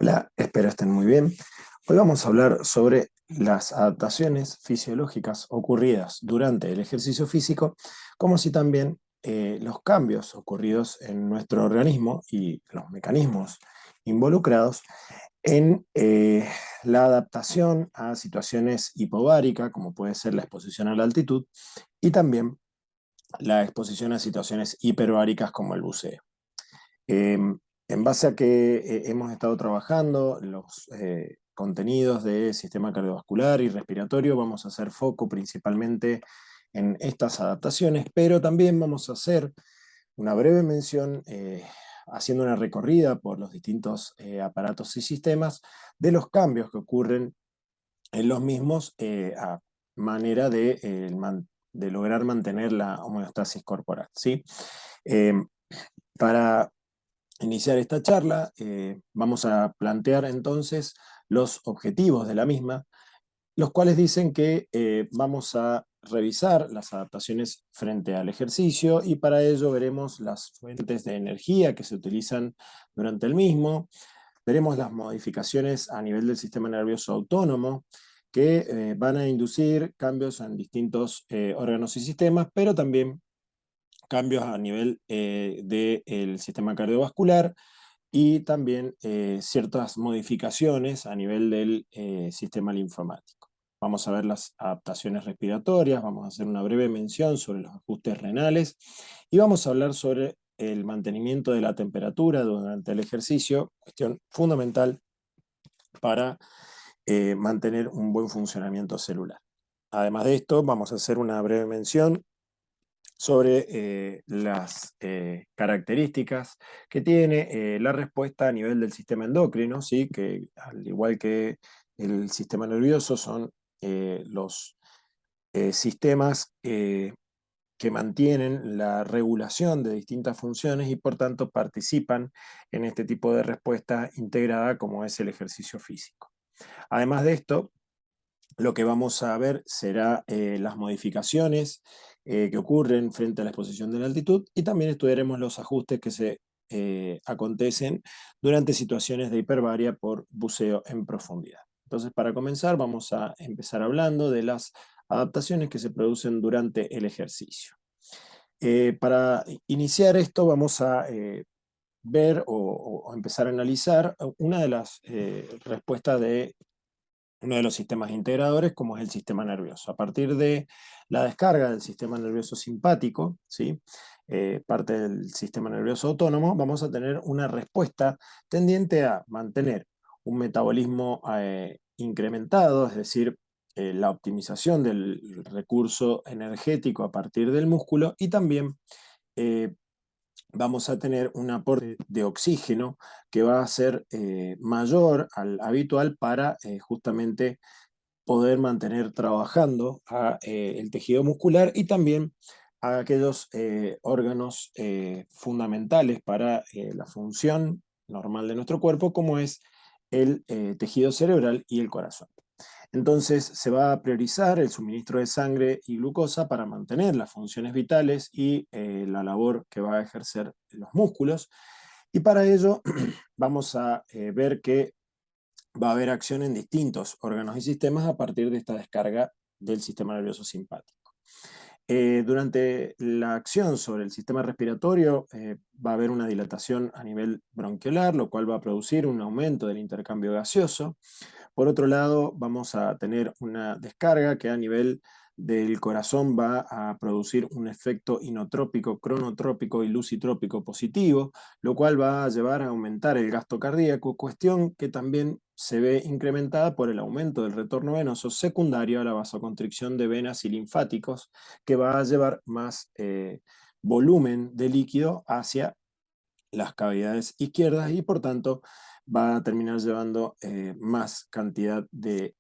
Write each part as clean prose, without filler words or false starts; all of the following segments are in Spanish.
Hola, espero estén muy bien. Hoy vamos a hablar sobre las adaptaciones fisiológicas ocurridas durante el ejercicio físico, como si también los cambios ocurridos en nuestro organismo y los mecanismos involucrados en la adaptación a situaciones hipováricas, como puede ser la exposición a la altitud, y también la exposición a situaciones hiperbáricas como el buceo. En base a que hemos estado trabajando los contenidos de sistema cardiovascular y respiratorio, vamos a hacer foco principalmente en estas adaptaciones, pero también vamos a hacer una breve mención, haciendo una recorrida por los distintos aparatos y sistemas de los cambios que ocurren en los mismos a manera de lograr mantener la homeostasis corporal, ¿sí? Em, para iniciar esta charla, vamos a plantear entonces los objetivos de la misma, los cuales dicen que vamos a revisar las adaptaciones frente al ejercicio y para ello veremos las fuentes de energía que se utilizan durante el mismo, veremos las modificaciones a nivel del sistema nervioso autónomo que van a inducir cambios en distintos órganos y sistemas, pero también cambios a nivel del sistema cardiovascular, y también ciertas modificaciones a nivel del sistema linfomático. Vamos a ver las adaptaciones respiratorias, vamos a hacer una breve mención sobre los ajustes renales y vamos a hablar sobre el mantenimiento de la temperatura durante el ejercicio, cuestión fundamental para mantener un buen funcionamiento celular. Además de esto, vamos a hacer una breve mención sobre las características que tiene la respuesta a nivel del sistema endocrino, ¿sí? Que al igual que el sistema nervioso son los sistemas que mantienen la regulación de distintas funciones y por tanto participan en este tipo de respuesta integrada como es el ejercicio físico. Además de esto, lo que vamos a ver será las modificaciones que ocurren frente a la exposición de la altitud y también estudiaremos los ajustes que se acontecen durante situaciones de hiperbaria por buceo en profundidad. Entonces, para comenzar, vamos a empezar hablando de las adaptaciones que se producen durante el ejercicio. Para iniciar esto, vamos a ver o empezar a analizar una de las respuestas de uno de los sistemas integradores, como es el sistema nervioso. A partir de la descarga del sistema nervioso simpático, ¿sí? Parte del sistema nervioso autónomo, vamos a tener una respuesta tendiente a mantener un metabolismo incrementado, es decir, la optimización del recurso energético a partir del músculo, y también eh, vamos a tener un aporte de oxígeno que va a ser mayor al habitual para justamente poder mantener trabajando el tejido muscular y también a aquellos órganos fundamentales para la función normal de nuestro cuerpo, como es el tejido cerebral y el corazón. Entonces se va a priorizar el suministro de sangre y glucosa para mantener las funciones vitales y la labor que va a ejercer los músculos. Y para ello vamos a ver que va a haber acción en distintos órganos y sistemas a partir de esta descarga del sistema nervioso simpático. Durante la acción sobre el sistema respiratorio va a haber una dilatación a nivel bronquiolar, lo cual va a producir un aumento del intercambio gaseoso. Por otro lado, vamos a tener una descarga que a nivel del corazón va a producir un efecto inotrópico, cronotrópico y lucitrópico positivo, lo cual va a llevar a aumentar el gasto cardíaco, cuestión que también se ve incrementada por el aumento del retorno venoso secundario a la vasoconstricción de venas y linfáticos, que va a llevar más volumen de líquido hacia las cavidades izquierdas y por tanto va a terminar llevando más cantidad de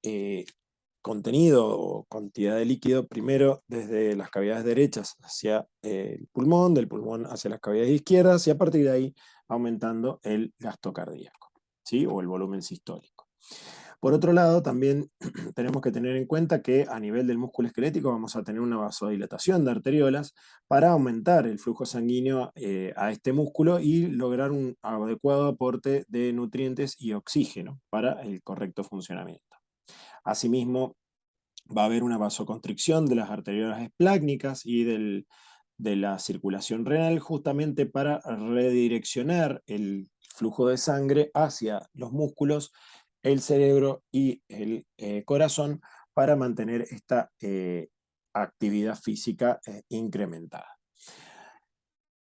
contenido o cantidad de líquido primero desde las cavidades derechas hacia el pulmón, del pulmón hacia las cavidades izquierdas y a partir de ahí aumentando el gasto cardíaco, ¿sí? O el volumen sistólico. Por otro lado, también tenemos que tener en cuenta que a nivel del músculo esquelético vamos a tener una vasodilatación de arteriolas para aumentar el flujo sanguíneo a este músculo y lograr un adecuado aporte de nutrientes y oxígeno para el correcto funcionamiento. Asimismo, va a haber una vasoconstricción de las arteriolas esplácnicas y de la circulación renal, justamente para redireccionar el flujo de sangre hacia los músculos, el cerebro y el corazón, para mantener esta actividad física incrementada.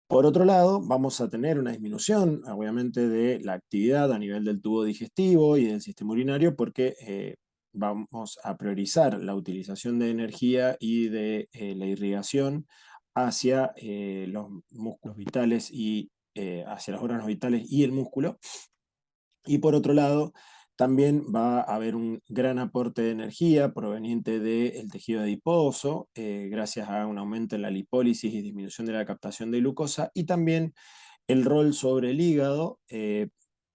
Por otro lado, vamos a tener una disminución, obviamente, de la actividad a nivel del tubo digestivo y del sistema urinario, porque vamos a priorizar la utilización de energía y de la irrigación hacia los músculos vitales y hacia los órganos vitales y el músculo. Y por otro lado, también va a haber un gran aporte de energía proveniente del tejido adiposo, gracias a un aumento en la lipólisis y disminución de la captación de glucosa, y también el rol sobre el hígado,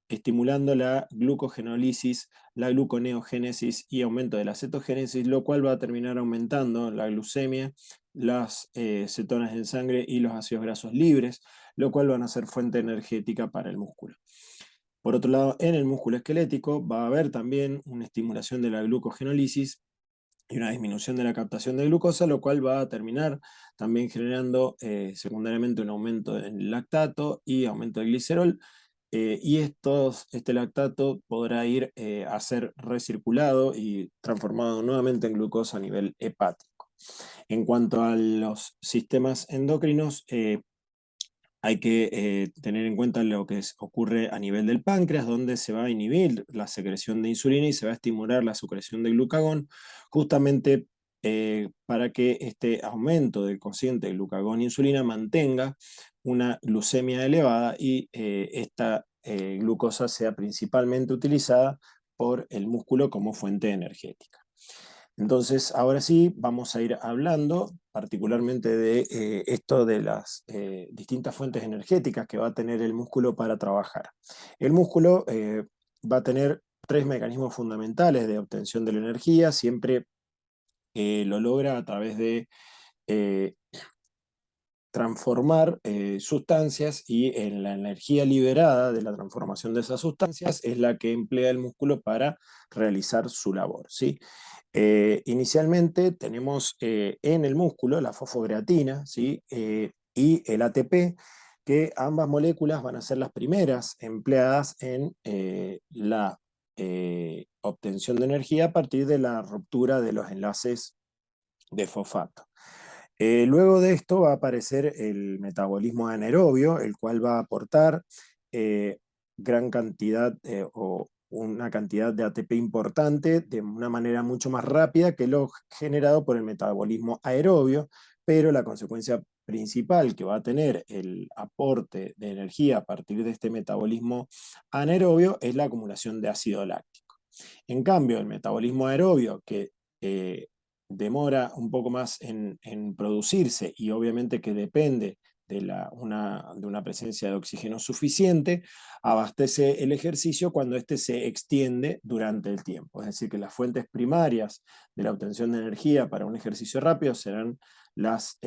estimulando la glucogenólisis, la gluconeogénesis y aumento de la cetogénesis, lo cual va a terminar aumentando la glucemia, las cetonas en sangre y los ácidos grasos libres, lo cual van a ser fuente energética para el músculo. Por otro lado, en el músculo esquelético va a haber también una estimulación de la glucogenólisis y una disminución de la captación de glucosa, lo cual va a terminar también generando secundariamente un aumento en lactato y aumento del glicerol, y este lactato podrá ir a ser recirculado y transformado nuevamente en glucosa a nivel hepático. En cuanto a los sistemas endocrinos, hay que tener en cuenta lo que ocurre a nivel del páncreas, donde se va a inhibir la secreción de insulina y se va a estimular la secreción de glucagón, justamente para que este aumento del cociente de glucagón-insulina mantenga una glucemia elevada y esta glucosa sea principalmente utilizada por el músculo como fuente energética. Entonces, ahora sí, vamos a ir hablando particularmente de esto de las distintas fuentes energéticas que va a tener el músculo para trabajar. El músculo va a tener tres mecanismos fundamentales de obtención de la energía, siempre lo logra a través de eh, transformar sustancias, y en la energía liberada de la transformación de esas sustancias es la que emplea el músculo para realizar su labor, ¿sí? Inicialmente tenemos en el músculo la fosfocreatina, ¿sí? Y el ATP, que ambas moléculas van a ser las primeras empleadas en la obtención de energía a partir de la ruptura de los enlaces de fosfato. Luego de esto va a aparecer el metabolismo anaerobio, el cual va a aportar eh, gran cantidad o una cantidad de ATP importante de una manera mucho más rápida que lo generado por el metabolismo aerobio, pero la consecuencia principal que va a tener el aporte de energía a partir de este metabolismo anaerobio es la acumulación de ácido láctico. En cambio, el metabolismo aerobio, que eh, demora un poco más en producirse y obviamente que depende de una presencia de oxígeno suficiente, abastece el ejercicio cuando éste se extiende durante el tiempo. Es decir, que las fuentes primarias de la obtención de energía para un ejercicio rápido serán las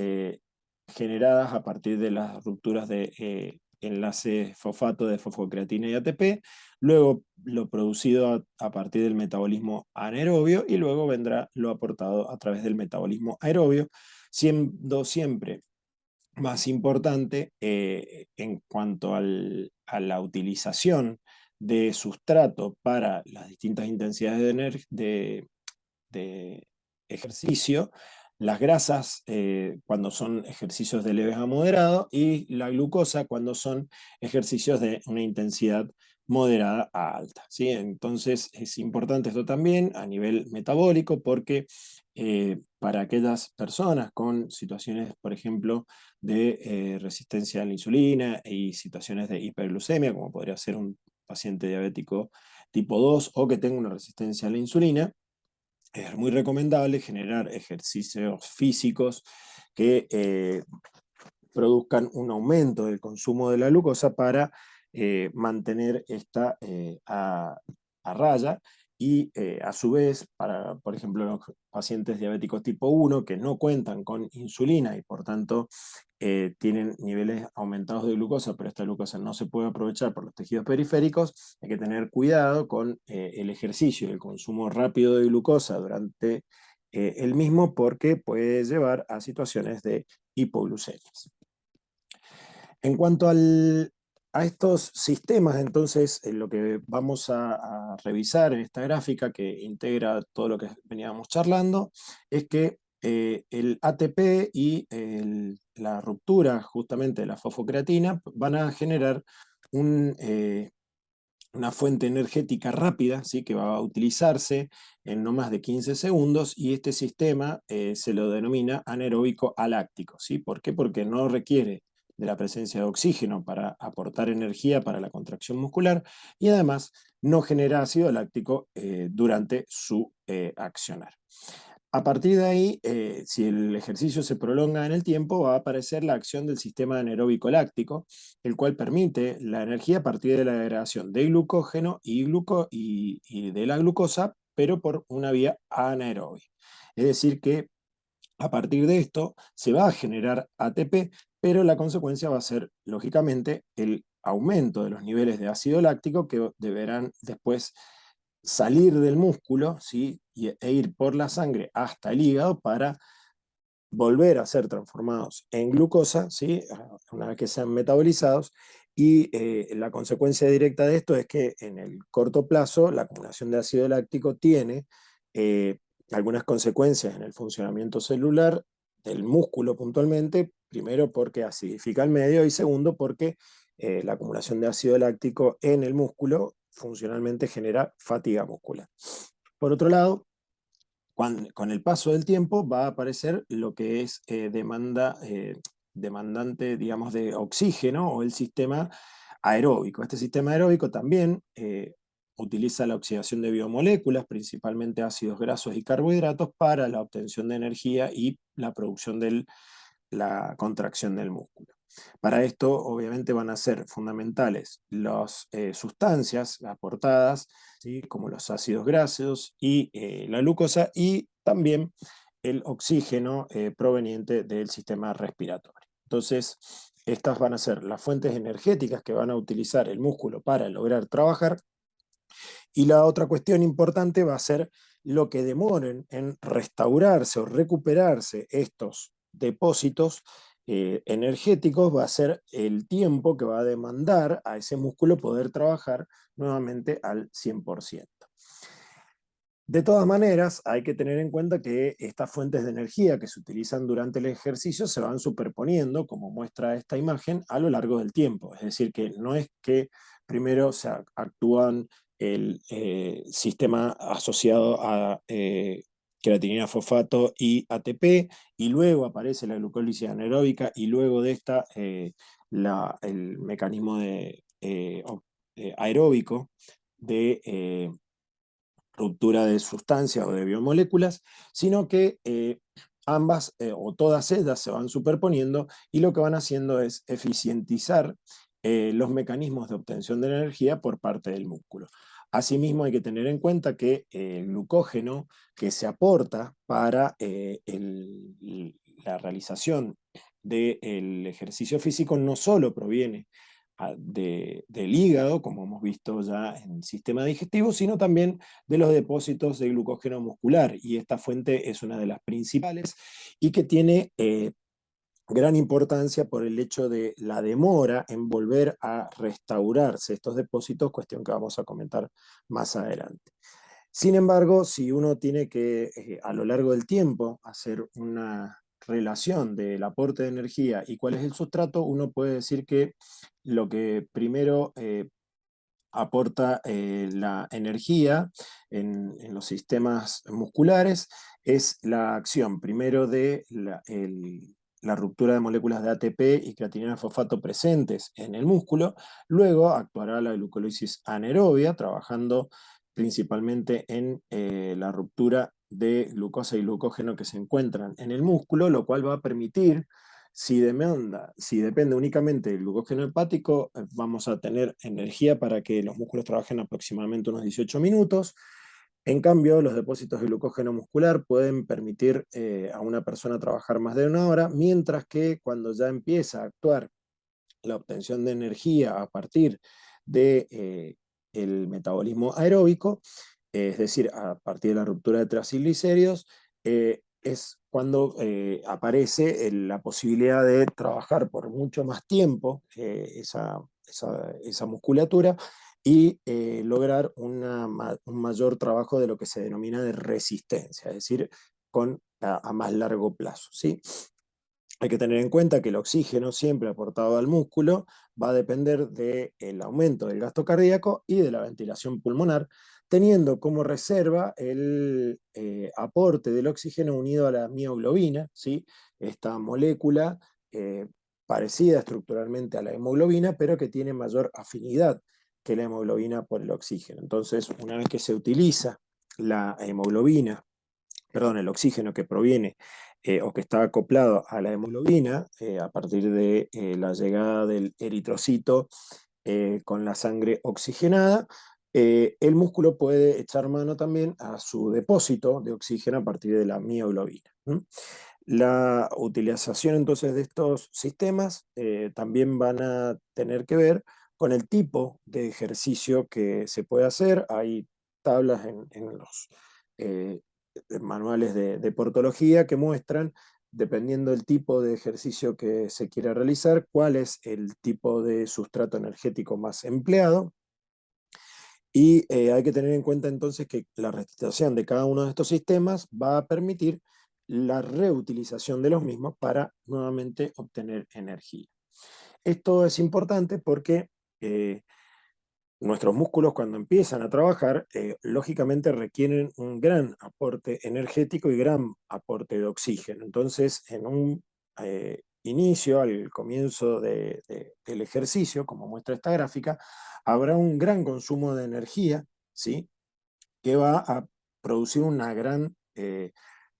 generadas a partir de las rupturas de enlace fosfato de fosfocreatina y ATP, luego lo producido a partir del metabolismo anaerobio, y luego vendrá lo aportado a través del metabolismo aerobio, siendo siempre más importante en cuanto a la utilización de sustrato para las distintas intensidades de ejercicio, las grasas cuando son ejercicios de leves a moderado, y la glucosa cuando son ejercicios de una intensidad moderada a alta, ¿sí? Entonces es importante esto también a nivel metabólico, porque para aquellas personas con situaciones, por ejemplo, de resistencia a la insulina y situaciones de hiperglucemia, como podría ser un paciente diabético tipo 2 o que tenga una resistencia a la insulina, es muy recomendable generar ejercicios físicos que produzcan un aumento del consumo de la glucosa para mantener esta a raya y a su vez, para, por ejemplo, los pacientes diabéticos tipo 1 que no cuentan con insulina y por tanto tienen niveles aumentados de glucosa, pero esta glucosa no se puede aprovechar por los tejidos periféricos, hay que tener cuidado con el ejercicio y el consumo rápido de glucosa durante el mismo, porque puede llevar a situaciones de hipoglucemias. En cuanto a estos sistemas, entonces, lo que vamos a revisar en esta gráfica que integra todo lo que veníamos charlando, es que el ATP y la ruptura justamente de la fosfocreatina van a generar una fuente energética rápida, ¿sí? Que va a utilizarse en no más de 15 segundos, y este sistema se lo denomina anaeróbico aláctico, ¿sí? ¿Por qué? Porque no requiere de la presencia de oxígeno para aportar energía para la contracción muscular, y además no genera ácido láctico durante su accionar. A partir de ahí, si el ejercicio se prolonga en el tiempo, va a aparecer la acción del sistema anaeróbico láctico, el cual permite la energía a partir de la degradación de glucógeno y de la glucosa, pero por una vía anaerobia. Es decir, que a partir de esto se va a generar ATP, pero la consecuencia va a ser, lógicamente, el aumento de los niveles de ácido láctico que deberán después salir del músculo, ¿sí? E ir por la sangre hasta el hígado para volver a ser transformados en glucosa, ¿sí? Una vez que sean metabolizados, y la consecuencia directa de esto es que en el corto plazo la acumulación de ácido láctico tiene eh, algunas consecuencias en el funcionamiento celular del músculo puntualmente, primero porque acidifica el medio y segundo porque la acumulación de ácido láctico en el músculo funcionalmente genera fatiga muscular. Por otro lado, con el paso del tiempo va a aparecer lo que es demandante, digamos, de oxígeno, o el sistema aeróbico. Este sistema aeróbico también utiliza la oxidación de biomoléculas, principalmente ácidos grasos y carbohidratos, para la obtención de energía y la producción de la contracción del músculo. Para esto, obviamente, van a ser fundamentales las sustancias aportadas, ¿sí? Como los ácidos grasos y la glucosa, y también el oxígeno proveniente del sistema respiratorio. Entonces, estas van a ser las fuentes energéticas que van a utilizar el músculo para lograr trabajar, y la otra cuestión importante va a ser lo que demoren en restaurarse o recuperarse estos depósitos energéticos, va a ser el tiempo que va a demandar a ese músculo poder trabajar nuevamente al 100%. De todas maneras, hay que tener en cuenta que estas fuentes de energía que se utilizan durante el ejercicio se van superponiendo, como muestra esta imagen, a lo largo del tiempo. Es decir, que no es que primero se actúan el sistema asociado a creatinina fosfato y ATP, y luego aparece la glucólisis anaeróbica, y luego de esta el mecanismo aeróbico de ruptura de sustancias o de biomoléculas, sino que ambas o todas ellas se van superponiendo, y lo que van haciendo es eficientizar los mecanismos de obtención de energía por parte del músculo. Asimismo, hay que tener en cuenta que el glucógeno que se aporta para la realización del ejercicio físico no solo proviene del hígado, como hemos visto ya en el sistema digestivo, sino también de los depósitos de glucógeno muscular, y esta fuente es una de las principales y que tiene gran importancia por el hecho de la demora en volver a restaurarse estos depósitos, cuestión que vamos a comentar más adelante. Sin embargo, si uno tiene que a lo largo del tiempo hacer una relación del aporte de energía y cuál es el sustrato, uno puede decir que lo que primero aporta la energía en los sistemas musculares es la acción primero de la ruptura de moléculas de ATP y creatinina fosfato presentes en el músculo. Luego actuará la glucólisis anaerobia, trabajando principalmente en la ruptura de glucosa y glucógeno que se encuentran en el músculo, lo cual va a permitir, si depende únicamente del glucógeno hepático, vamos a tener energía para que los músculos trabajen aproximadamente unos 18 minutos. En cambio, los depósitos de glucógeno muscular pueden permitir a una persona trabajar más de 1 hora, mientras que cuando ya empieza a actuar la obtención de energía a partir de el metabolismo aeróbico, es decir, a partir de la ruptura de triglicéridos, es cuando aparece la posibilidad de trabajar por mucho más tiempo esa musculatura y lograr un mayor trabajo de lo que se denomina de resistencia, es decir, a más largo plazo, ¿sí? Hay que tener en cuenta que el oxígeno siempre aportado al músculo va a depender del aumento del gasto cardíaco y de la ventilación pulmonar, teniendo como reserva el aporte del oxígeno unido a la mioglobina, ¿sí? Esta molécula eh, parecida estructuralmente a la hemoglobina, pero que tiene mayor afinidad que la hemoglobina por el oxígeno. Entonces, una vez que se utiliza la hemoglobina, perdón, el oxígeno que proviene o que está acoplado a la hemoglobina a partir de la llegada del eritrocito con la sangre oxigenada, el músculo puede echar mano también a su depósito de oxígeno a partir de la mioglobina. La utilización entonces de estos sistemas también van a tener que ver con el tipo de ejercicio que se puede hacer. Hay tablas en los eh, manuales de portología que muestran, dependiendo del tipo de ejercicio que se quiera realizar, cuál es el tipo de sustrato energético más empleado. Y hay que tener en cuenta entonces que la restitución de cada uno de estos sistemas va a permitir la reutilización de los mismos para nuevamente obtener energía. Esto es importante porque nuestros músculos cuando empiezan a trabajar, lógicamente requieren un gran aporte energético y gran aporte de oxígeno. Entonces, en un inicio, al comienzo del ejercicio, como muestra esta gráfica, habrá un gran consumo de energía, ¿sí? Que va a producir una gran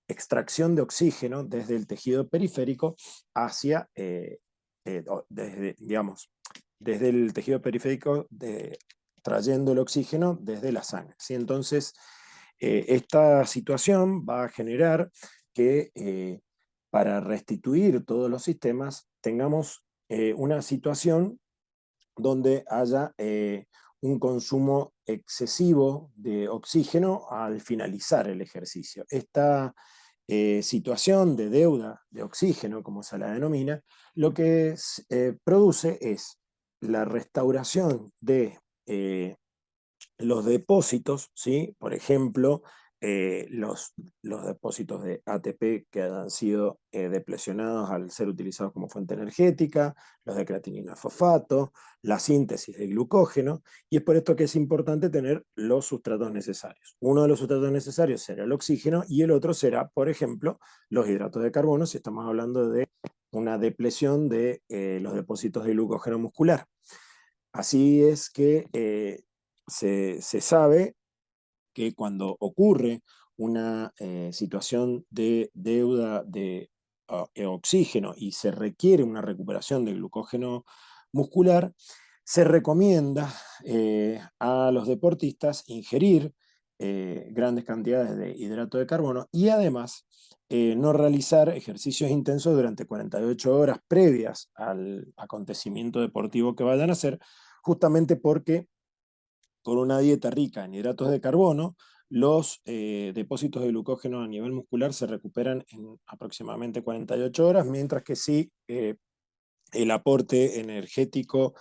extracción de oxígeno desde el tejido periférico hacia, digamos, desde el tejido periférico, trayendo el oxígeno desde la sangre, ¿sí? Entonces, esta situación va a generar que para restituir todos los sistemas tengamos una situación donde haya un consumo excesivo de oxígeno al finalizar el ejercicio. Esta situación de deuda de oxígeno, como se la denomina, lo que produce es la restauración de los depósitos, ¿sí? Por ejemplo, los depósitos de ATP que han sido deplecionados al ser utilizados como fuente energética, los de creatinina fosfato, la síntesis de glucógeno, y es por esto que es importante tener los sustratos necesarios. Uno de los sustratos necesarios será el oxígeno y el otro será, por ejemplo, los hidratos de carbono, si estamos hablando de una depresión de los depósitos de glucógeno muscular. Así es que se sabe que cuando ocurre una situación de deuda de oxígeno y se requiere una recuperación del glucógeno muscular, se recomienda a los deportistas ingerir grandes cantidades de hidrato de carbono y además no realizar ejercicios intensos durante 48 horas previas al acontecimiento deportivo que vayan a hacer, justamente porque con una dieta rica en hidratos de carbono, los depósitos de glucógeno a nivel muscular se recuperan en aproximadamente 48 horas, mientras que si el aporte energético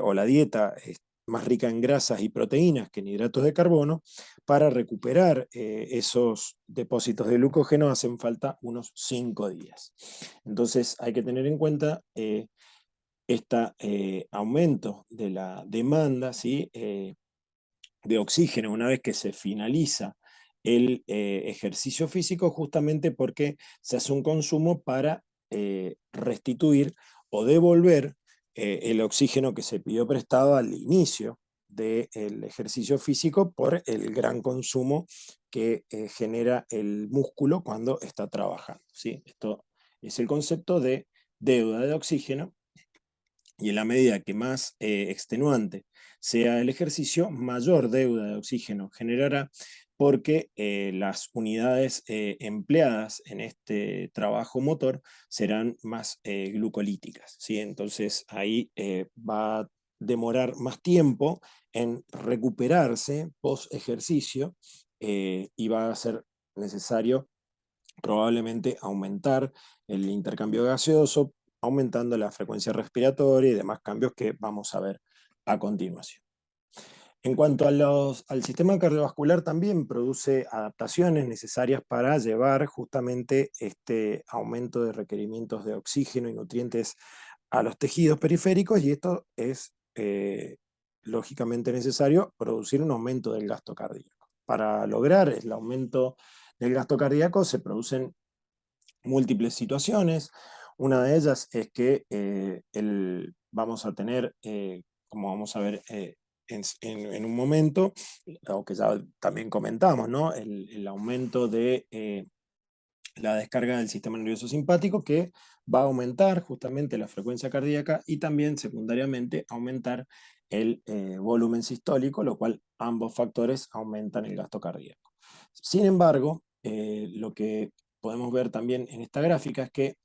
o la dieta es más rica en grasas y proteínas que en hidratos de carbono, para recuperar esos depósitos de glucógeno hacen falta unos 5 días. Entonces hay que tener en cuenta este aumento de la demanda, ¿sí? De oxígeno una vez que se finaliza el ejercicio físico, justamente porque se hace un consumo para restituir o devolver el oxígeno que se pidió prestado al inicio del ejercicio físico por el gran consumo que genera el músculo cuando está trabajando, ¿sí? Esto es el concepto de deuda de oxígeno, y en la medida que más extenuante sea el ejercicio, mayor deuda de oxígeno generará porque las unidades empleadas en este trabajo motor serán más glucolíticas, ¿sí? Entonces ahí va a demorar más tiempo en recuperarse post ejercicio y va a ser necesario probablemente aumentar el intercambio gaseoso, aumentando la frecuencia respiratoria y demás cambios que vamos a ver a continuación. En cuanto a al sistema cardiovascular, también produce adaptaciones necesarias para llevar justamente este aumento de requerimientos de oxígeno y nutrientes a los tejidos periféricos, y esto es lógicamente necesario producir un aumento del gasto cardíaco. Para lograr el aumento del gasto cardíaco se producen múltiples situaciones. Una de ellas es que vamos a tener, como vamos a ver en un momento, o que ya también comentamos, ¿no? El aumento de la descarga del sistema nervioso simpático, que va a aumentar justamente la frecuencia cardíaca y también secundariamente aumentar el volumen sistólico, lo cual ambos factores aumentan el gasto cardíaco. Sin embargo, lo que podemos ver también en esta gráfica es que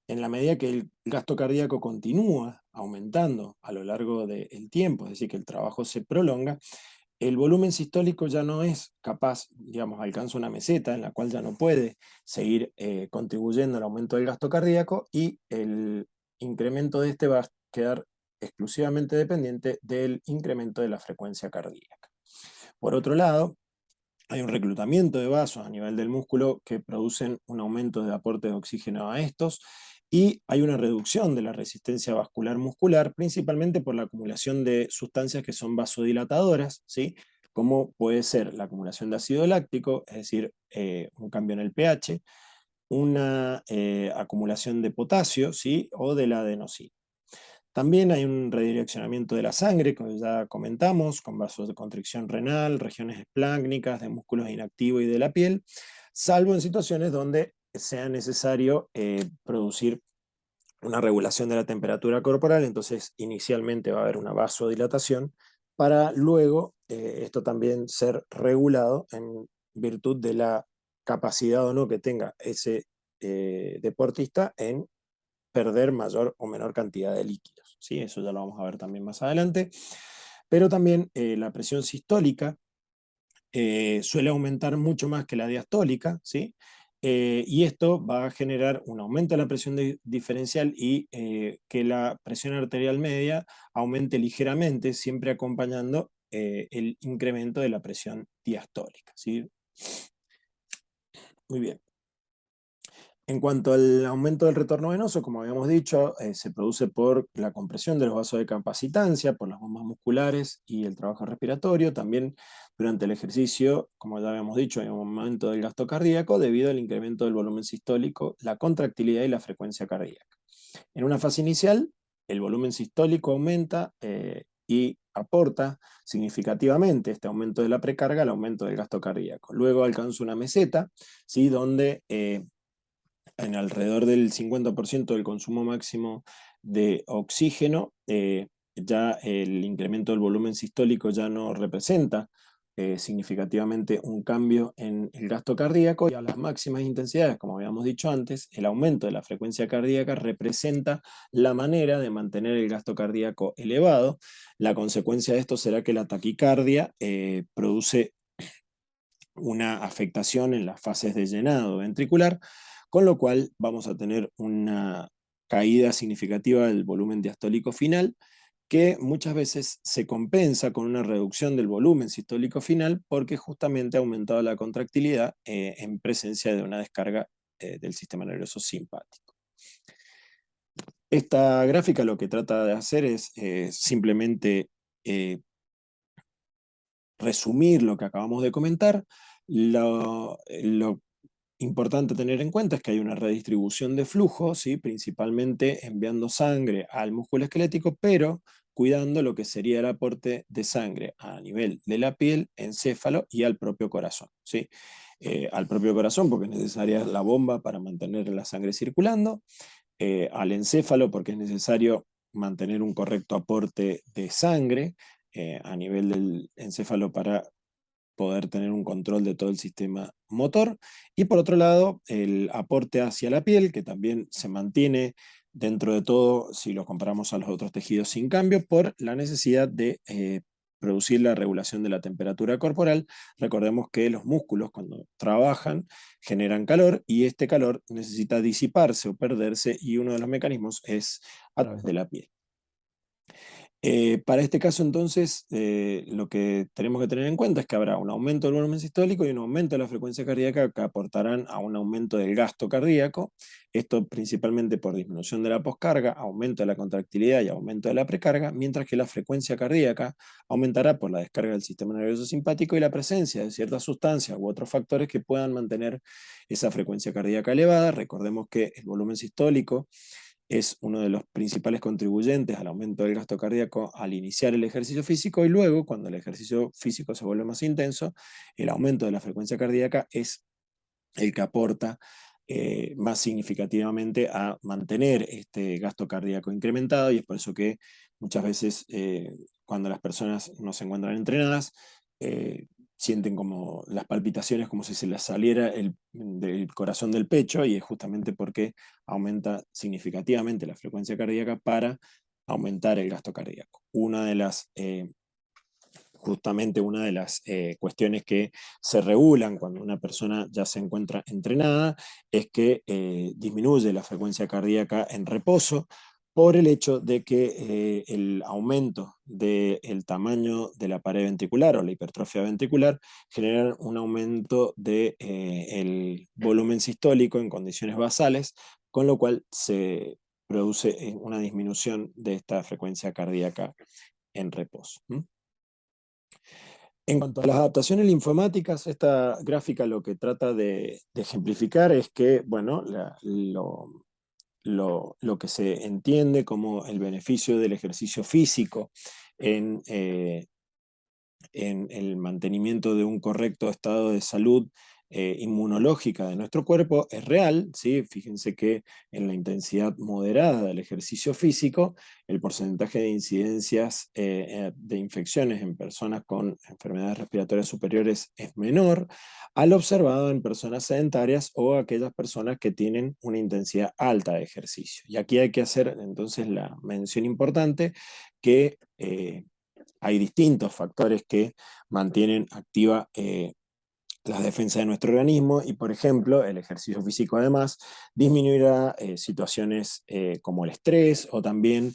en la medida que el gasto cardíaco continúa aumentando a lo largo del tiempo, es decir, que el trabajo se prolonga, el volumen sistólico ya no es capaz, digamos, alcanza una meseta en la cual ya no puede seguir contribuyendo al aumento del gasto cardíaco, y el incremento de este va a quedar exclusivamente dependiente del incremento de la frecuencia cardíaca. Por otro lado, hay un reclutamiento de vasos a nivel del músculo que producen un aumento de aporte de oxígeno a estos, y hay una reducción de la resistencia vascular muscular, principalmente por la acumulación de sustancias que son vasodilatadoras, ¿sí? Como puede ser la acumulación de ácido láctico, es decir, un cambio en el pH, una acumulación de potasio, ¿sí? O de la adenosina. También hay un redireccionamiento de la sangre, como ya comentamos, con vasos de constricción renal, regiones espláncnicas, de músculos inactivos y de la piel, salvo en situaciones donde sea necesario producir una regulación de la temperatura corporal. Entonces inicialmente va a haber una vasodilatación para luego esto también ser regulado en virtud de la capacidad o no que tenga ese deportista en perder mayor o menor cantidad de líquidos, ¿sí? Eso ya lo vamos a ver también más adelante. Pero también la presión sistólica suele aumentar mucho más que la diastólica, ¿sí? Y esto va a generar un aumento de la presión diferencial y que la presión arterial media aumente ligeramente, siempre acompañando el incremento de la presión diastólica, ¿sí? Muy bien. En cuanto al aumento del retorno venoso, como habíamos dicho, se produce por la compresión de los vasos de capacitancia, por las bombas musculares y el trabajo respiratorio. También durante el ejercicio, como ya habíamos dicho, hay un aumento del gasto cardíaco debido al incremento del volumen sistólico, la contractilidad y la frecuencia cardíaca. En una fase inicial, el volumen sistólico aumenta y aporta significativamente este aumento de la precarga al aumento del gasto cardíaco. Luego alcanza una meseta, ¿sí? Donde en alrededor del 50% del consumo máximo de oxígeno, ya el incremento del volumen sistólico ya no representa significativamente un cambio en el gasto cardíaco, y a las máximas intensidades, como habíamos dicho antes, el aumento de la frecuencia cardíaca representa la manera de mantener el gasto cardíaco elevado. La consecuencia de esto será que la taquicardia produce una afectación en las fases de llenado ventricular, con lo cual vamos a tener una caída significativa del volumen diastólico final, que muchas veces se compensa con una reducción del volumen sistólico final, porque justamente ha aumentado la contractilidad en presencia de una descarga del sistema nervioso simpático. Esta gráfica lo que trata de hacer es simplemente resumir lo que acabamos de comentar. Lo importante tener en cuenta es que hay una redistribución de flujo, ¿sí? Principalmente enviando sangre al músculo esquelético, pero cuidando lo que sería el aporte de sangre a nivel de la piel, encéfalo y al propio corazón, ¿sí? Al propio corazón porque es necesaria la bomba para mantener la sangre circulando, al encéfalo porque es necesario mantener un correcto aporte de sangre a nivel del encéfalo para poder tener un control de todo el sistema motor. Y por otro lado, el aporte hacia la piel, que también se mantiene dentro de todo, si lo comparamos a los otros tejidos sin cambio, por la necesidad de producir la regulación de la temperatura corporal. Recordemos que los músculos cuando trabajan generan calor y este calor necesita disiparse o perderse y uno de los mecanismos es a través de la piel. Para este caso, entonces, lo que tenemos que tener en cuenta es que habrá un aumento del volumen sistólico y un aumento de la frecuencia cardíaca que aportarán a un aumento del gasto cardíaco, esto principalmente por disminución de la poscarga, aumento de la contractilidad y aumento de la precarga, mientras que la frecuencia cardíaca aumentará por la descarga del sistema nervioso simpático y la presencia de ciertas sustancias u otros factores que puedan mantener esa frecuencia cardíaca elevada. Recordemos que el volumen sistólico es uno de los principales contribuyentes al aumento del gasto cardíaco al iniciar el ejercicio físico y luego, cuando el ejercicio físico se vuelve más intenso, el aumento de la frecuencia cardíaca es el que aporta más significativamente a mantener este gasto cardíaco incrementado y es por eso que muchas veces cuando las personas no se encuentran entrenadas, sienten como las palpitaciones como si se les saliera del corazón del pecho y es justamente porque aumenta significativamente la frecuencia cardíaca para aumentar el gasto cardíaco. Justamente una de las cuestiones que se regulan cuando una persona ya se encuentra entrenada es que disminuye la frecuencia cardíaca en reposo por el hecho de que el aumento del tamaño de la pared ventricular o la hipertrofia ventricular genera un aumento del volumen sistólico en condiciones basales, con lo cual se produce una disminución de esta frecuencia cardíaca en reposo. En cuanto a las adaptaciones linfomáticas, esta gráfica lo que trata de ejemplificar es que, bueno, lo que se entiende como el beneficio del ejercicio físico en, en el mantenimiento de un correcto estado de salud inmunológica de nuestro cuerpo es real, ¿sí? Fíjense que en la intensidad moderada del ejercicio físico, el porcentaje de incidencias de infecciones en personas con enfermedades respiratorias superiores es menor al observado en personas sedentarias o aquellas personas que tienen una intensidad alta de ejercicio. Y aquí hay que hacer entonces la mención importante que hay distintos factores que mantienen activa las defensas de nuestro organismo y, por ejemplo, el ejercicio físico además disminuirá situaciones como el estrés o también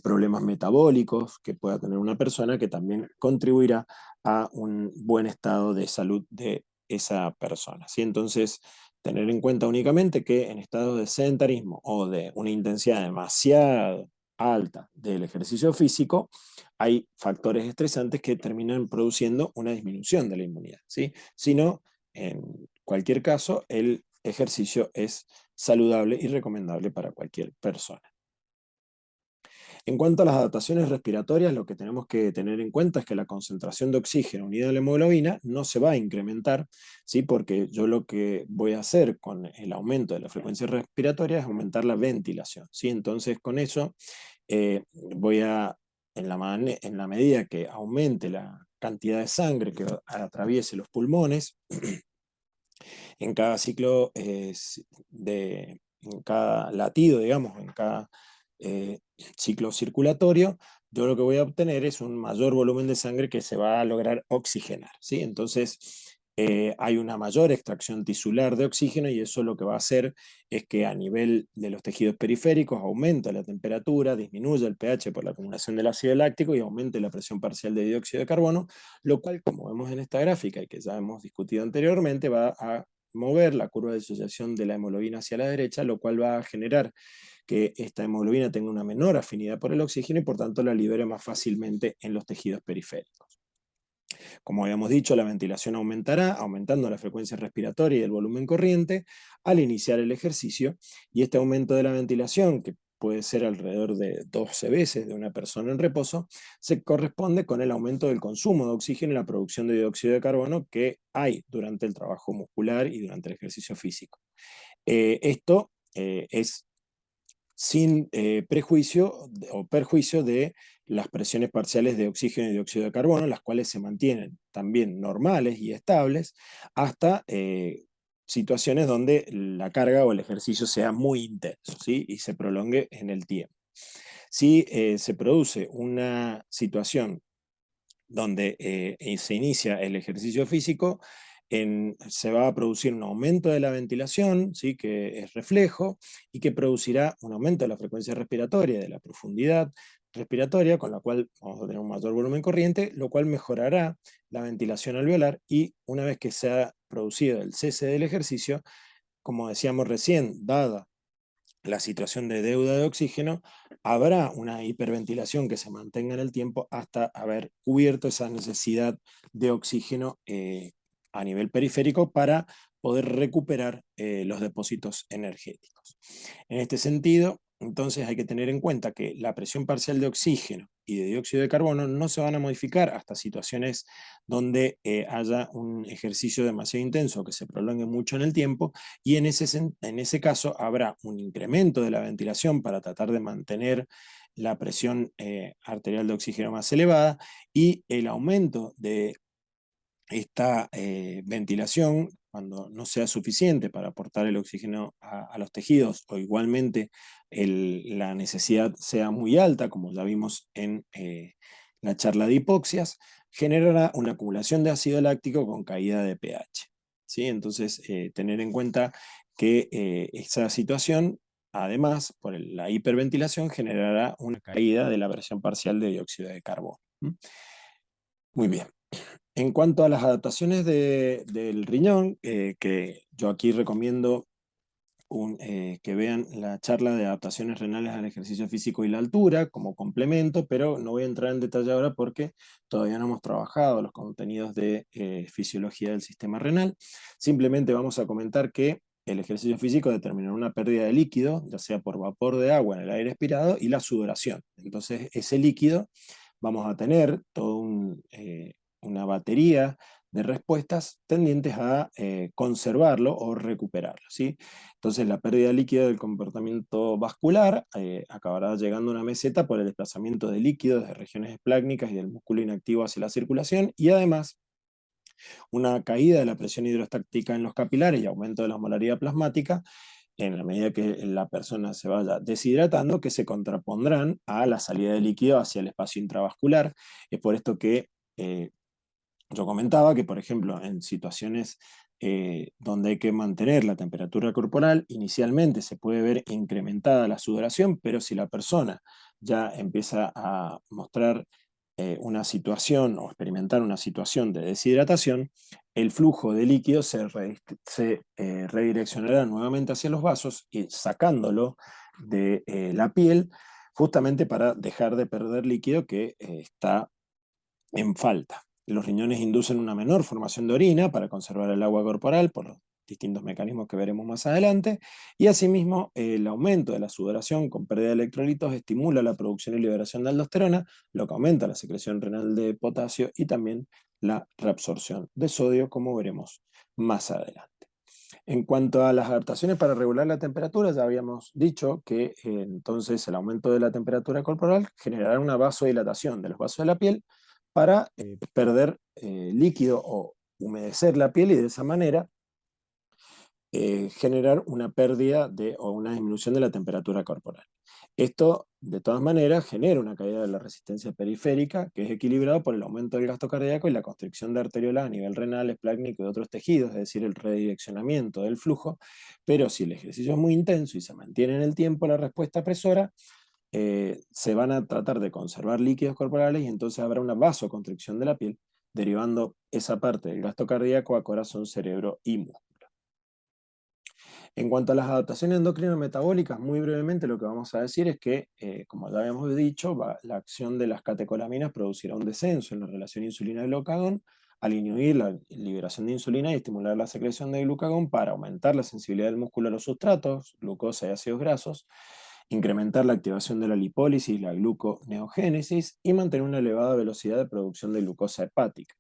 problemas metabólicos que pueda tener una persona que también contribuirá a un buen estado de salud de esa persona, ¿sí? Entonces, tener en cuenta únicamente que en estados de sedentarismo o de una intensidad demasiado alta del ejercicio físico, hay factores estresantes que terminan produciendo una disminución de la inmunidad, ¿sí? Si no, en cualquier caso, el ejercicio es saludable y recomendable para cualquier persona. En cuanto a las adaptaciones respiratorias, lo que tenemos que tener en cuenta es que la concentración de oxígeno unida a la hemoglobina no se va a incrementar, ¿sí? Porque yo lo que voy a hacer con el aumento de la frecuencia respiratoria es aumentar la ventilación, ¿sí? Entonces, con eso voy a, en la medida que aumente la cantidad de sangre que atraviese los pulmones, en cada ciclo, en cada latido, digamos, en cada ciclo circulatorio, yo lo que voy a obtener es un mayor volumen de sangre que se va a lograr oxigenar, ¿sí? Entonces, hay una mayor extracción tisular de oxígeno y eso lo que va a hacer es que a nivel de los tejidos periféricos aumenta la temperatura, disminuye el pH por la acumulación del ácido láctico y aumente la presión parcial de dióxido de carbono, lo cual, como vemos en esta gráfica y que ya hemos discutido anteriormente, va a mover la curva de disociación de la hemoglobina hacia la derecha, lo cual va a generar que esta hemoglobina tenga una menor afinidad por el oxígeno y por tanto la libere más fácilmente en los tejidos periféricos. Como habíamos dicho, la ventilación aumentará, aumentando la frecuencia respiratoria y el volumen corriente al iniciar el ejercicio, y este aumento de la ventilación, que puede ser alrededor de 12 veces de una persona en reposo, se corresponde con el aumento del consumo de oxígeno y la producción de dióxido de carbono que hay durante el trabajo muscular y durante el ejercicio físico. Esto es sin prejuicio o perjuicio de las presiones parciales de oxígeno y dióxido de carbono, las cuales se mantienen también normales y estables hasta situaciones donde la carga o el ejercicio sea muy intenso, ¿sí? Y se prolongue en el tiempo. Si se produce una situación donde se inicia el ejercicio físico, se va a producir un aumento de la ventilación, ¿sí? Que es reflejo, y que producirá un aumento de la frecuencia respiratoria, de la profundidad respiratoria, con la cual vamos a tener un mayor volumen corriente, lo cual mejorará la ventilación alveolar, y una vez que se ha producido el cese del ejercicio, como decíamos recién, dada la situación de deuda de oxígeno, habrá una hiperventilación que se mantenga en el tiempo hasta haber cubierto esa necesidad de oxígeno a nivel periférico para poder recuperar los depósitos energéticos. En este sentido, entonces hay que tener en cuenta que la presión parcial de oxígeno y de dióxido de carbono no se van a modificar hasta situaciones donde haya un ejercicio demasiado intenso que se prolongue mucho en el tiempo, y en ese caso habrá un incremento de la ventilación para tratar de mantener la presión arterial de oxígeno más elevada, y el aumento de esta ventilación, cuando no sea suficiente para aportar el oxígeno a los tejidos, o igualmente la necesidad sea muy alta, como ya vimos en la charla de hipoxias, generará una acumulación de ácido láctico con caída de pH. ¿Sí? Entonces, tener en cuenta que esa situación, además, por la hiperventilación, generará una caída de la presión parcial de dióxido de carbono. ¿Mm? Muy bien. En cuanto a las adaptaciones del riñón, que yo aquí recomiendo que vean la charla de adaptaciones renales al ejercicio físico y la altura como complemento, pero no voy a entrar en detalle ahora porque todavía no hemos trabajado los contenidos de fisiología del sistema renal. Simplemente vamos a comentar que el ejercicio físico determina una pérdida de líquido, ya sea por vapor de agua en el aire expirado, y la sudoración. Entonces, ese líquido vamos a tener una batería de respuestas tendientes a conservarlo o recuperarlo, ¿sí? Entonces la pérdida de líquido del comportamiento vascular acabará llegando a una meseta por el desplazamiento de líquidos de regiones esplácnicas y del músculo inactivo hacia la circulación, y además una caída de la presión hidrostática en los capilares y aumento de la osmolaridad plasmática en la medida que la persona se vaya deshidratando, que se contrapondrán a la salida de líquido hacia el espacio intravascular. Es por esto que yo comentaba que, por ejemplo, en situaciones donde hay que mantener la temperatura corporal, inicialmente se puede ver incrementada la sudoración, pero si la persona ya empieza a mostrar una situación o experimentar una situación de deshidratación, el flujo de líquido se redireccionará nuevamente hacia los vasos y sacándolo de la piel, justamente para dejar de perder líquido que está en falta. Los riñones inducen una menor formación de orina para conservar el agua corporal por los distintos mecanismos que veremos más adelante, y asimismo el aumento de la sudoración con pérdida de electrolitos estimula la producción y liberación de aldosterona, lo que aumenta la secreción renal de potasio y también la reabsorción de sodio, como veremos más adelante. En cuanto a las adaptaciones para regular la temperatura, ya habíamos dicho que entonces el aumento de la temperatura corporal generará una vasodilatación de los vasos de la piel para perder líquido o humedecer la piel, y de esa manera generar una pérdida o una disminución de la temperatura corporal. Esto, de todas maneras, genera una caída de la resistencia periférica, que es equilibrado por el aumento del gasto cardíaco y la constricción de arteriolas a nivel renal, esplácnico y otros tejidos, es decir, el redireccionamiento del flujo. Pero si el ejercicio es muy intenso y se mantiene en el tiempo la respuesta presora, se van a tratar de conservar líquidos corporales, y entonces habrá una vasoconstricción de la piel, derivando esa parte del gasto cardíaco a corazón, cerebro y músculo. En cuanto a las adaptaciones endocrino-metabólicas, muy brevemente lo que vamos a decir es que, como ya habíamos dicho, la acción de las catecolaminas producirá un descenso en la relación insulina-glucagón al inhibir la liberación de insulina y estimular la secreción de glucagón para aumentar la sensibilidad del músculo a los sustratos, glucosa y ácidos grasos, incrementar la activación de la lipólisis y la gluconeogénesis, y mantener una elevada velocidad de producción de glucosa hepática.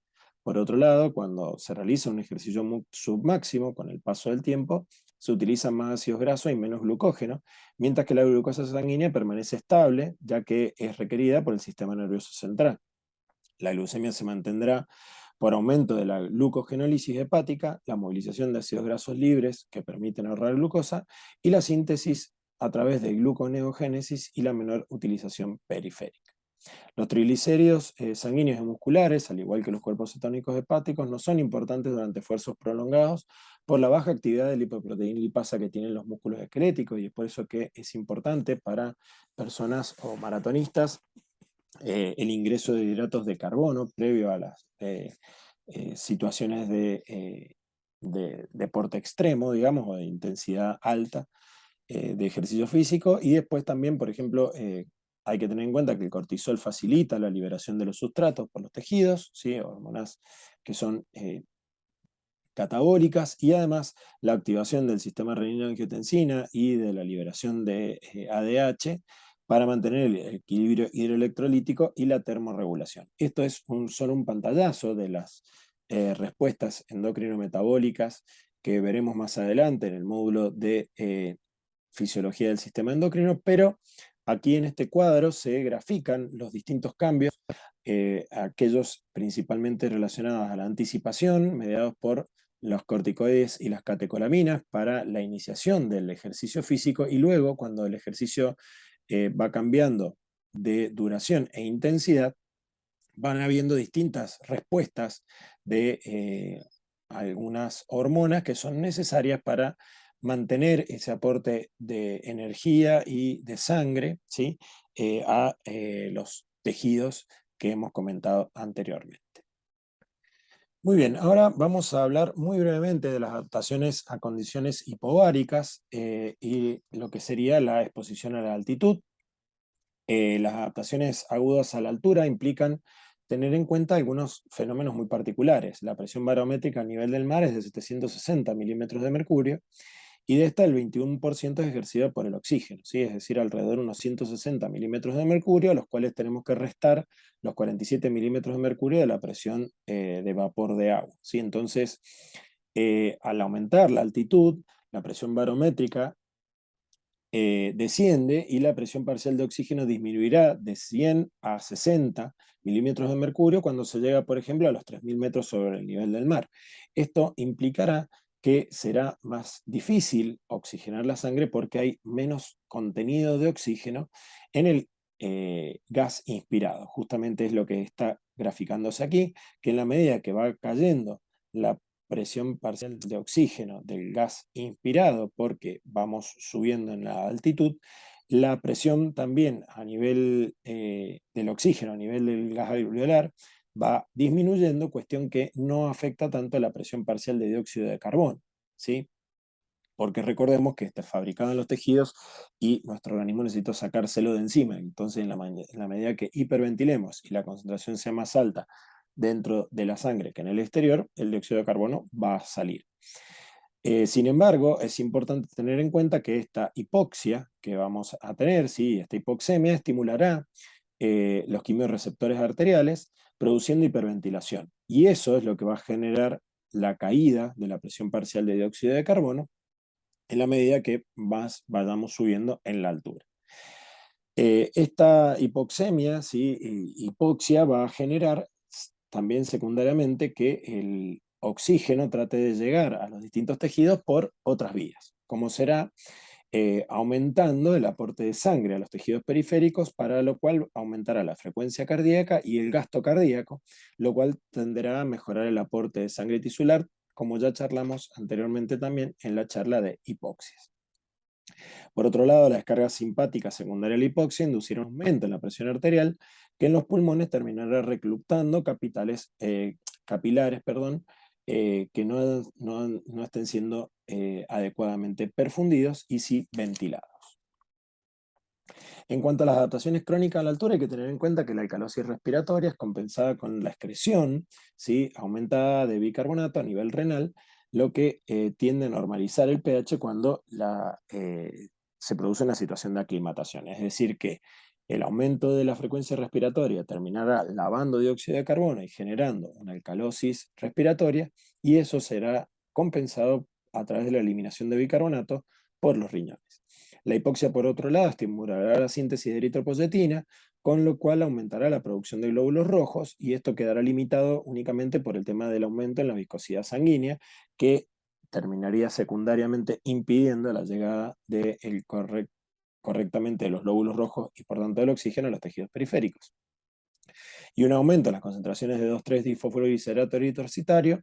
Por otro lado, cuando se realiza un ejercicio submáximo, con el paso del tiempo, se utilizan más ácidos grasos y menos glucógeno, mientras que la glucosa sanguínea permanece estable, ya que es requerida por el sistema nervioso central. La glucemia se mantendrá por aumento de la glucogenólisis hepática, la movilización de ácidos grasos libres que permiten ahorrar glucosa y la síntesis a través de gluconeogénesis y la menor utilización periférica. Los triglicéridos sanguíneos y musculares, al igual que los cuerpos cetónicos hepáticos, no son importantes durante esfuerzos prolongados por la baja actividad de lipoproteína lipasa que tienen los músculos esqueléticos, y es por eso que es importante para personas o maratonistas el ingreso de hidratos de carbono previo a las situaciones de deporte extremo, digamos, o de intensidad alta de ejercicio físico. Y después también, por ejemplo, hay que tener en cuenta que el cortisol facilita la liberación de los sustratos por los tejidos, ¿sí? Hormonas que son catabólicas, y además la activación del sistema renina-angiotensina y de la liberación de ADH para mantener el equilibrio hidroelectrolítico y la termorregulación. Esto es solo un pantallazo de las respuestas endocrino-metabólicas que veremos más adelante en el módulo de fisiología del sistema endocrino, pero aquí en este cuadro se grafican los distintos cambios, aquellos principalmente relacionados a la anticipación, mediados por los corticoides y las catecolaminas para la iniciación del ejercicio físico, y luego cuando el ejercicio va cambiando de duración e intensidad, van habiendo distintas respuestas de algunas hormonas que son necesarias para mantener ese aporte de energía y de sangre, ¿sí? A los tejidos que hemos comentado anteriormente. Muy bien, ahora vamos a hablar muy brevemente de las adaptaciones a condiciones hipováricas y lo que sería la exposición a la altitud. Las adaptaciones agudas a la altura implican tener en cuenta algunos fenómenos muy particulares. La presión barométrica a nivel del mar es de 760 milímetros de mercurio, y de esta el 21% es ejercida por el oxígeno, ¿sí? Es decir, alrededor de unos 160 milímetros de mercurio, a los cuales tenemos que restar los 47 milímetros de mercurio de la presión de vapor de agua, ¿sí? Entonces, al aumentar la altitud, la presión barométrica desciende y la presión parcial de oxígeno disminuirá de 100 a 60 milímetros de mercurio cuando se llega, por ejemplo, a los 3000 metros sobre el nivel del mar. Esto implicará que será más difícil oxigenar la sangre porque hay menos contenido de oxígeno en el gas inspirado. Justamente es lo que está graficándose aquí, que en la medida que va cayendo la presión parcial de oxígeno del gas inspirado, porque vamos subiendo en la altitud, la presión también a nivel del oxígeno, a nivel del gas alveolar, va disminuyendo, cuestión que no afecta tanto a la presión parcial de dióxido de carbono, ¿sí? Porque recordemos que está fabricado en los tejidos y nuestro organismo necesita sacárselo de encima. Entonces, en la medida que hiperventilemos y la concentración sea más alta dentro de la sangre que en el exterior, el dióxido de carbono va a salir. Sin embargo, es importante tener en cuenta que esta hipoxia que vamos a tener, ¿sí? Esta hipoxemia estimulará los quimiorreceptores arteriales, produciendo hiperventilación. Y eso es lo que va a generar la caída de la presión parcial de dióxido de carbono en la medida que más vayamos subiendo en la altura. Esta hipoxemia, ¿sí? Hipoxia, va a generar también secundariamente que el oxígeno trate de llegar a los distintos tejidos por otras vías, como será aumentando el aporte de sangre a los tejidos periféricos, para lo cual aumentará la frecuencia cardíaca y el gasto cardíaco, lo cual tenderá a mejorar el aporte de sangre tisular, como ya charlamos anteriormente también en la charla de hipoxias. Por otro lado, la descarga simpática secundaria a la hipoxia inducirá un aumento en la presión arterial, que en los pulmones terminará reclutando capilares, que no estén siendo adecuadamente perfundidos y sí ventilados. En cuanto a las adaptaciones crónicas a la altura, hay que tener en cuenta que la alcalosis respiratoria es compensada con la excreción, ¿sí? Aumentada de bicarbonato a nivel renal, lo que tiende a normalizar el pH cuando se produce una situación de aclimatación. Es decir, que El aumento de la frecuencia respiratoria terminará lavando dióxido de carbono y generando una alcalosis respiratoria, y eso será compensado a través de la eliminación de bicarbonato por los riñones. La hipoxia, por otro lado, estimulará la síntesis de eritropoyetina, con lo cual aumentará la producción de glóbulos rojos, y esto quedará limitado únicamente por el tema del aumento en la viscosidad sanguínea, que terminaría secundariamente impidiendo la llegada correctamente de los glóbulos rojos y por tanto del oxígeno a los tejidos periféricos. Y un aumento en las concentraciones de 2,3-difosforoglicerolato eritrocitario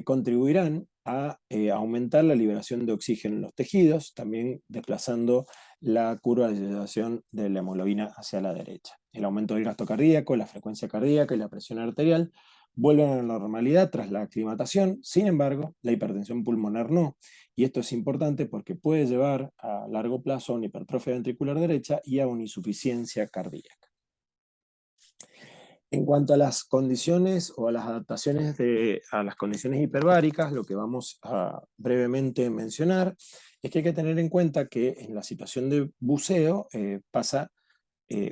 contribuirán a aumentar la liberación de oxígeno en los tejidos, también desplazando la curva de elevación de la hemoglobina hacia la derecha. El aumento del gasto cardíaco, la frecuencia cardíaca y la presión arterial vuelven a la normalidad tras la aclimatación. Sin embargo, la hipertensión pulmonar no, y esto es importante porque puede llevar a largo plazo a una hipertrofia ventricular derecha y a una insuficiencia cardíaca. En cuanto a las condiciones o a las adaptaciones a las condiciones hiperbáricas, lo que vamos a brevemente mencionar es que hay que tener en cuenta que en la situación de buceo pasa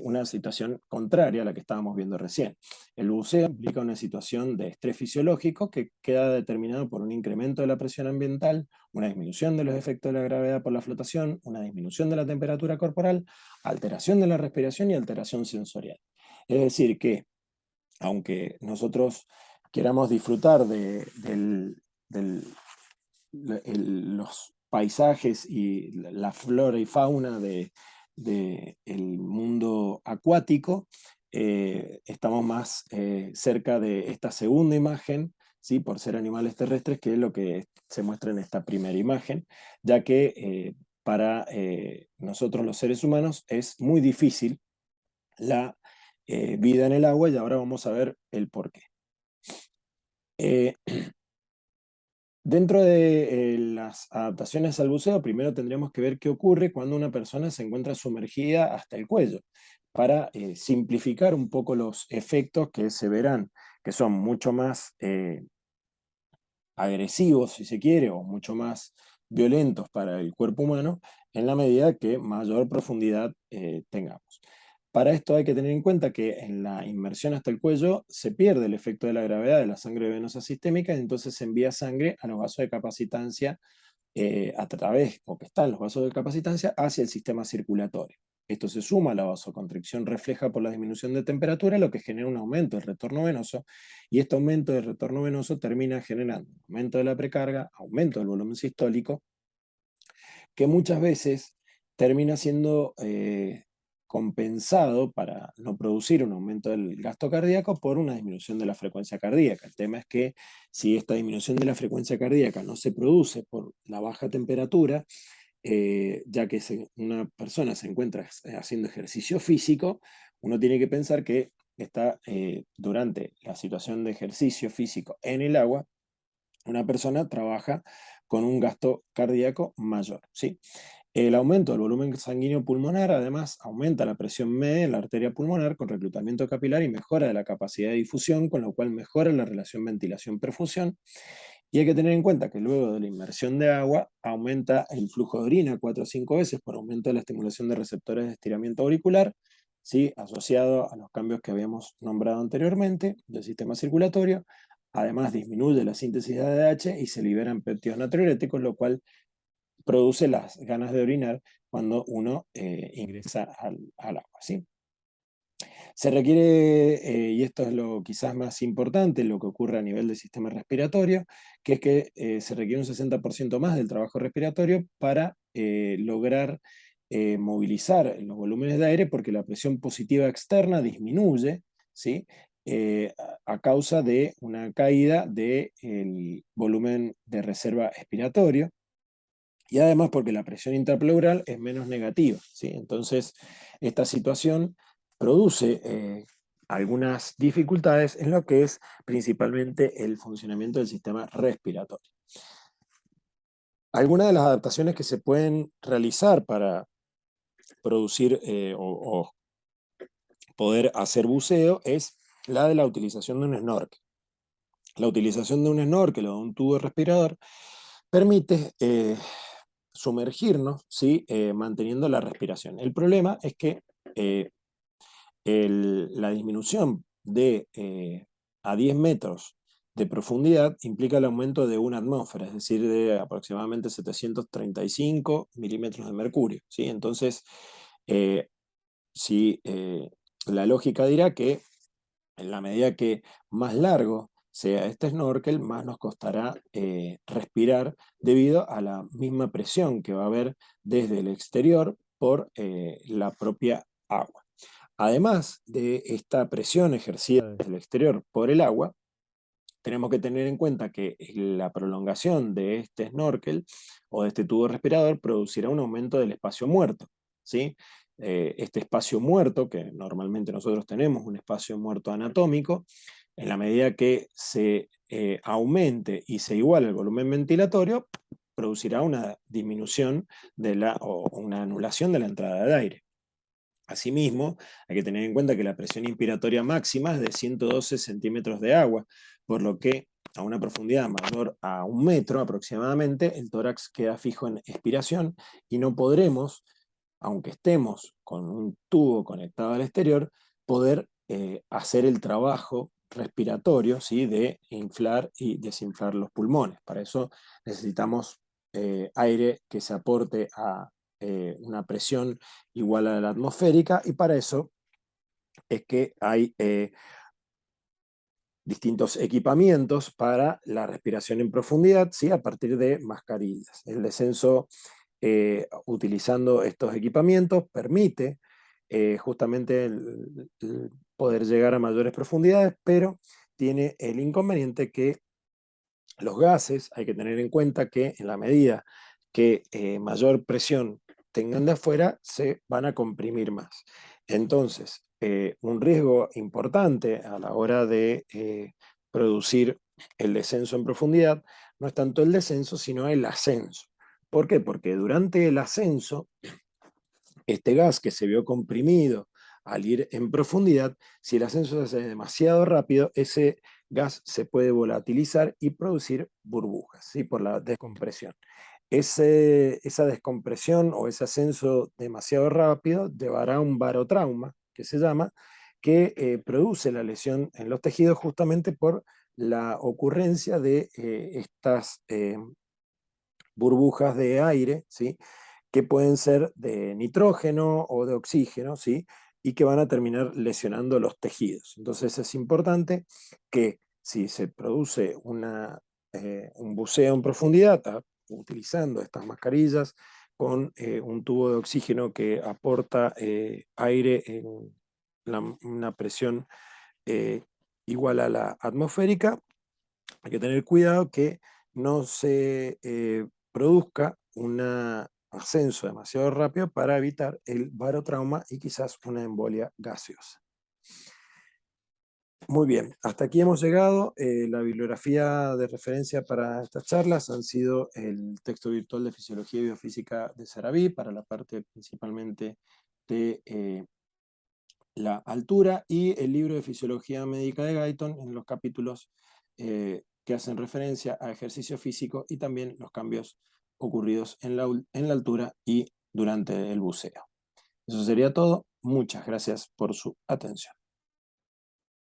una situación contraria a la que estábamos viendo recién. El buceo implica una situación de estrés fisiológico que queda determinado por un incremento de la presión ambiental, una disminución de los efectos de la gravedad por la flotación, una disminución de la temperatura corporal, alteración de la respiración y alteración sensorial. Es decir, que aunque nosotros queramos disfrutar de los paisajes y la flora y fauna del mundo acuático, estamos más cerca de esta segunda imagen, ¿sí? Por ser animales terrestres, que es lo que se muestra en esta primera imagen, ya que para nosotros los seres humanos es muy difícil la vida en el agua, y ahora vamos a ver el por qué. Dentro de las adaptaciones al buceo, primero tendríamos que ver qué ocurre cuando una persona se encuentra sumergida hasta el cuello, para simplificar un poco los efectos que se verán, que son mucho más agresivos, si se quiere, o mucho más violentos para el cuerpo humano, en la medida que mayor profundidad tengamos. Para esto hay que tener en cuenta que en la inmersión hasta el cuello se pierde el efecto de la gravedad de la sangre venosa sistémica, y entonces se envía sangre a los vasos de capacitancia a través, o que están los vasos de capacitancia, hacia el sistema circulatorio. Esto se suma a la vasoconstricción refleja por la disminución de temperatura, lo que genera un aumento del retorno venoso, y este aumento del retorno venoso termina generando aumento de la precarga, aumento del volumen sistólico, que muchas veces termina siendo compensado para no producir un aumento del gasto cardíaco por una disminución de la frecuencia cardíaca. El tema es que si esta disminución de la frecuencia cardíaca no se produce por la baja temperatura, ya que una persona se encuentra haciendo ejercicio físico, uno tiene que pensar que está durante la situación de ejercicio físico en el agua, una persona trabaja con un gasto cardíaco mayor, ¿sí? El aumento del volumen sanguíneo pulmonar además aumenta la presión media en la arteria pulmonar con reclutamiento capilar y mejora de la capacidad de difusión, con lo cual mejora la relación ventilación-perfusión. Y hay que tener en cuenta que luego de la inmersión de agua aumenta el flujo de orina 4 o 5 veces por aumento de la estimulación de receptores de estiramiento auricular, ¿sí? Asociado a los cambios que habíamos nombrado anteriormente del sistema circulatorio. Además disminuye la síntesis de ADH y se liberan péptidos natriuréticos, lo cual produce las ganas de orinar cuando uno ingresa al agua, ¿sí? Se requiere, y esto es lo quizás más importante, lo que ocurre a nivel del sistema respiratorio, que es que se requiere un 60% más del trabajo respiratorio para lograr movilizar los volúmenes de aire, porque la presión positiva externa disminuye, ¿sí? A causa de una caída del volumen de reserva expiratorio, y además porque la presión intrapleural es menos negativa, ¿sí? Entonces, esta situación produce algunas dificultades en lo que es principalmente el funcionamiento del sistema respiratorio. Algunas de las adaptaciones que se pueden realizar para producir o poder hacer buceo es la de la utilización de un snorkel. La utilización de un snorkel o de un tubo respirador permite sumergirnos, ¿sí? Manteniendo la respiración. El problema es que la disminución de a 10 metros de profundidad implica el aumento de una atmósfera, es decir, de aproximadamente 735 milímetros de mercurio, ¿sí? Entonces, si la lógica dirá que en la medida que más largo sea este snorkel, más nos costará respirar debido a la misma presión que va a haber desde el exterior por la propia agua. Además de esta presión ejercida desde el exterior por el agua, tenemos que tener en cuenta que la prolongación de este snorkel o de este tubo respirador producirá un aumento del espacio muerto, ¿sí? Este espacio muerto, que normalmente nosotros tenemos un espacio muerto anatómico, en la medida que se aumente y se iguale el volumen ventilatorio, producirá una disminución o una anulación de la entrada de aire. Asimismo, hay que tener en cuenta que la presión inspiratoria máxima es de 112 centímetros de agua, por lo que a una profundidad mayor a 1 metro aproximadamente, el tórax queda fijo en expiración y no podremos, aunque estemos con un tubo conectado al exterior, poder hacer el trabajo respiratorio, ¿sí?, de inflar y desinflar los pulmones. Para eso necesitamos aire que se aporte a una presión igual a la atmosférica, y para eso es que hay distintos equipamientos para la respiración en profundidad, ¿sí?, a partir de mascarillas. El descenso utilizando estos equipamientos permite justamente el poder llegar a mayores profundidades, pero tiene el inconveniente que los gases, hay que tener en cuenta que en la medida que mayor presión tengan de afuera, se van a comprimir más. Entonces, un riesgo importante a la hora de producir el descenso en profundidad no es tanto el descenso, sino el ascenso. ¿Por qué? Porque durante el ascenso, este gas que se vio comprimido al ir en profundidad, si el ascenso se hace demasiado rápido, ese gas se puede volatilizar y producir burbujas, ¿sí?, por la descompresión. Esa descompresión o ese ascenso demasiado rápido llevará a un barotrauma, que se llama, que produce la lesión en los tejidos justamente por la ocurrencia de estas burbujas de aire, ¿sí?, que pueden ser de nitrógeno o de oxígeno, ¿sí?, y que van a terminar lesionando los tejidos. Entonces es importante que si se produce un buceo en profundidad, utilizando estas mascarillas con un tubo de oxígeno que aporta aire en una presión eh, igual a la atmosférica, hay que tener cuidado que no se produzca un ascenso demasiado rápido para evitar el barotrauma y quizás una embolia gaseosa. Muy bien, hasta aquí hemos llegado. La bibliografía de referencia para estas charlas han sido el texto virtual de Fisiología y Biofísica de Sarabí, para la parte principalmente de la altura, y el libro de Fisiología Médica de Guyton en los capítulos que hacen referencia a ejercicio físico y también los cambios ocurridos en la altura y durante el buceo. Eso sería todo. Muchas gracias por su atención.